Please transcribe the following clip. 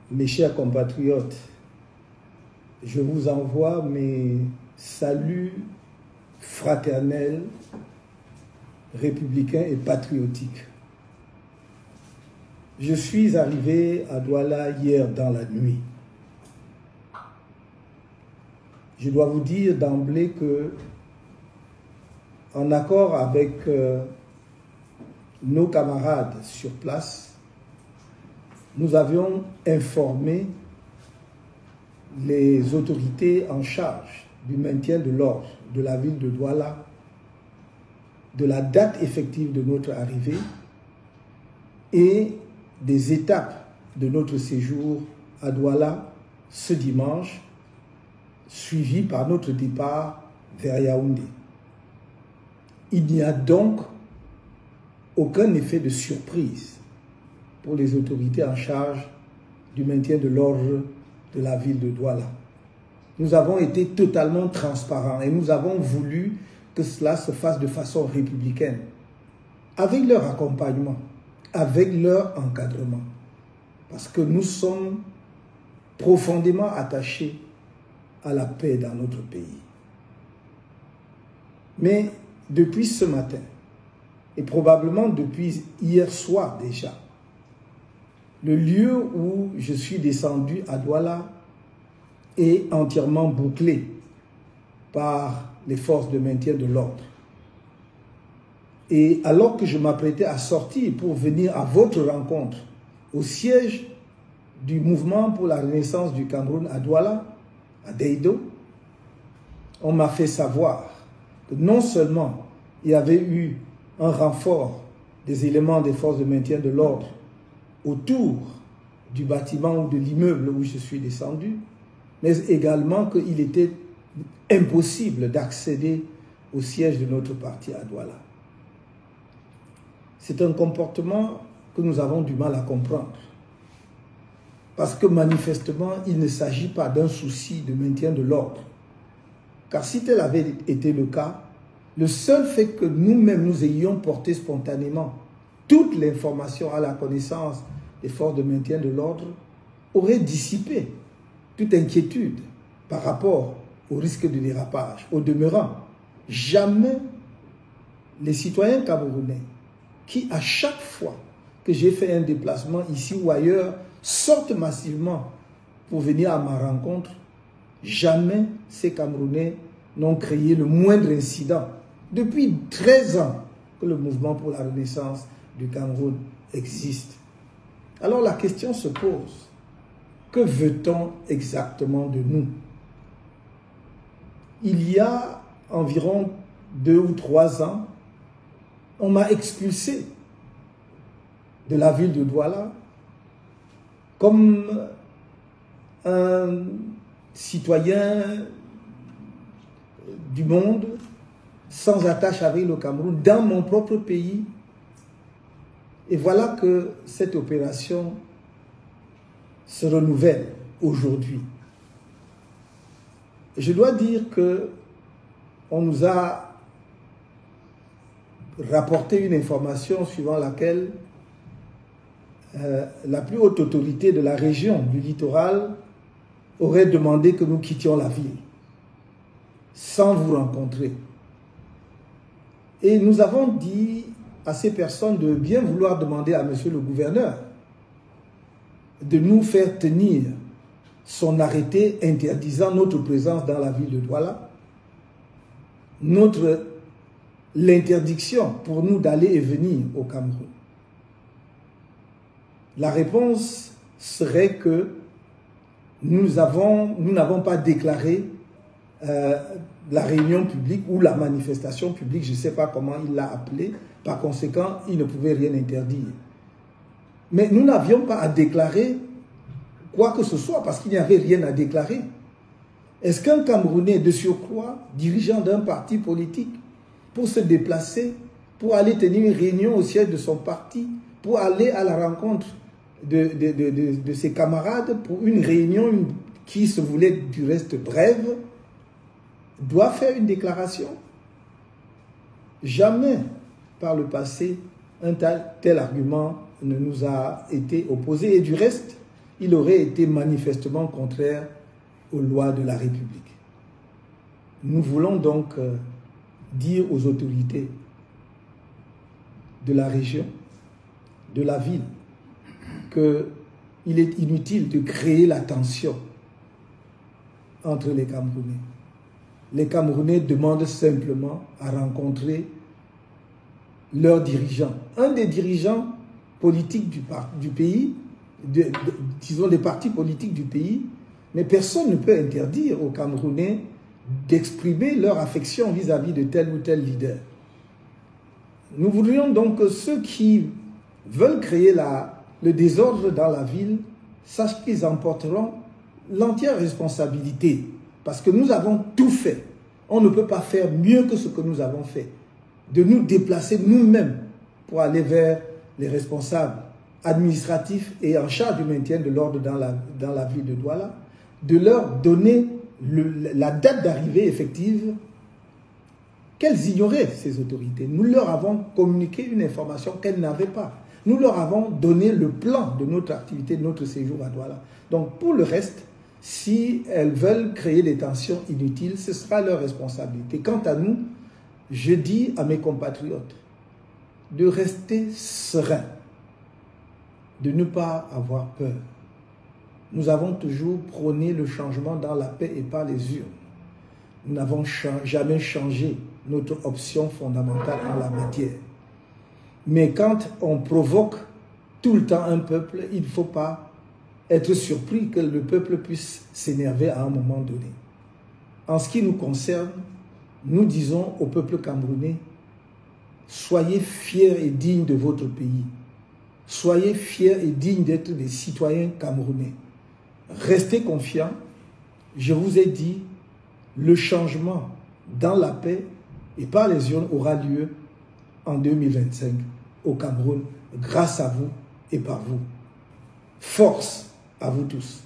Mes chers compatriotes, je vous envoie mes saluts fraternels, républicains et patriotiques. Je suis arrivé à Douala hier dans la nuit. Je dois vous dire d'emblée que, en accord avec nos camarades sur place, nous avions informé les autorités en charge du maintien de l'ordre de la ville de Douala de la date effective de notre arrivée et des étapes de notre séjour à Douala ce dimanche, suivi par notre départ vers Yaoundé. Il n'y a donc aucun effet de surprise pour les autorités en charge du maintien de l'ordre de la ville de Douala. Nous avons été totalement transparents et nous avons voulu que cela se fasse de façon républicaine, avec leur accompagnement, avec leur encadrement, parce que nous sommes profondément attachés à la paix dans notre pays. Mais depuis ce matin, et probablement depuis hier soir déjà, le lieu où je suis descendu à Douala est entièrement bouclé par les forces de maintien de l'ordre. Et alors que je m'apprêtais à sortir pour venir à votre rencontre au siège du mouvement pour la renaissance du Cameroun à Douala, à Deido, on m'a fait savoir que non seulement il y avait eu un renfort des éléments des forces de maintien de l'ordre autour du bâtiment ou de l'immeuble où je suis descendu, mais également qu'il était impossible d'accéder au siège de notre parti à Douala. C'est un comportement que nous avons du mal à comprendre, parce que manifestement, il ne s'agit pas d'un souci de maintien de l'ordre. Car si tel avait été le cas, le seul fait que nous-mêmes nous ayons porté spontanément toute l'information à la connaissance des forces de maintien de l'ordre aurait dissipé toute inquiétude par rapport au risque de dérapage. Au demeurant, jamais les citoyens camerounais qui, à chaque fois que j'ai fait un déplacement ici ou ailleurs, sortent massivement pour venir à ma rencontre, jamais ces Camerounais n'ont créé le moindre incident. Depuis 13 ans que le mouvement pour la renaissance du Cameroun existe. Alors la question se pose, que veut-on exactement de nous? Il y a environ 2 ou 3 ans, on m'a expulsé de la ville de Douala comme un citoyen du monde sans attache avec le Cameroun dans mon propre pays. Et voilà que cette opération se renouvelle aujourd'hui. Je dois dire que on nous a rapporté une information suivant laquelle la plus haute autorité de la région du littoral aurait demandé que nous quittions la ville sans vous rencontrer. Et nous avons dit à ces personnes de bien vouloir demander à monsieur le gouverneur de nous faire tenir son arrêté interdisant notre présence dans la ville de Douala, l'interdiction pour nous d'aller et venir au Cameroun. La réponse serait que nous n'avons pas déclaré la réunion publique ou la manifestation publique, je ne sais pas comment il l'a appelé, par conséquent, il ne pouvait rien interdire. Mais nous n'avions pas à déclarer quoi que ce soit, parce qu'il n'y avait rien à déclarer. Est-ce qu'un Camerounais de surcroît, dirigeant d'un parti politique, pour se déplacer, pour aller tenir une réunion au siège de son parti, pour aller à la rencontre de ses camarades, pour une réunion qui se voulait du reste brève, doit faire une déclaration? Jamais par le passé un tel argument ne nous a été opposé. Et du reste, il aurait été manifestement contraire aux lois de la République. Nous voulons donc dire aux autorités de la région, de la ville, qu'il est inutile de créer la tension entre les Camerounais. Les Camerounais demandent simplement à rencontrer leurs dirigeants. Un des dirigeants politiques du pays, disons des partis politiques du pays, mais personne ne peut interdire aux Camerounais d'exprimer leur affection vis-à-vis de tel ou tel leader. Nous voudrions donc que ceux qui veulent créer le désordre dans la ville sachent qu'ils emporteront l'entière responsabilité, parce que nous avons tout fait. On ne peut pas faire mieux que ce que nous avons fait, de nous déplacer nous-mêmes pour aller vers les responsables administratifs et en charge du maintien de l'ordre dans la ville de Douala, de leur donner la date d'arrivée effective qu'elles ignoraient, ces autorités. Nous leur avons communiqué une information qu'elles n'avaient pas. Nous leur avons donné le plan de notre activité, de notre séjour à Douala. Donc pour le reste, si elles veulent créer des tensions inutiles, ce sera leur responsabilité. Quant à nous, je dis à mes compatriotes de rester sereins, de ne pas avoir peur. Nous avons toujours prôné le changement dans la paix et par les urnes. Nous n'avons jamais changé notre option fondamentale en la matière. Mais quand on provoque tout le temps un peuple, il ne faut pas être surpris que le peuple puisse s'énerver à un moment donné. En ce qui nous concerne, nous disons au peuple camerounais, soyez fiers et dignes de votre pays. Soyez fiers et dignes d'être des citoyens camerounais. Restez confiants. Je vous ai dit, le changement dans la paix et par les urnes aura lieu en 2025 au Cameroun, grâce à vous et par vous. Force à vous tous.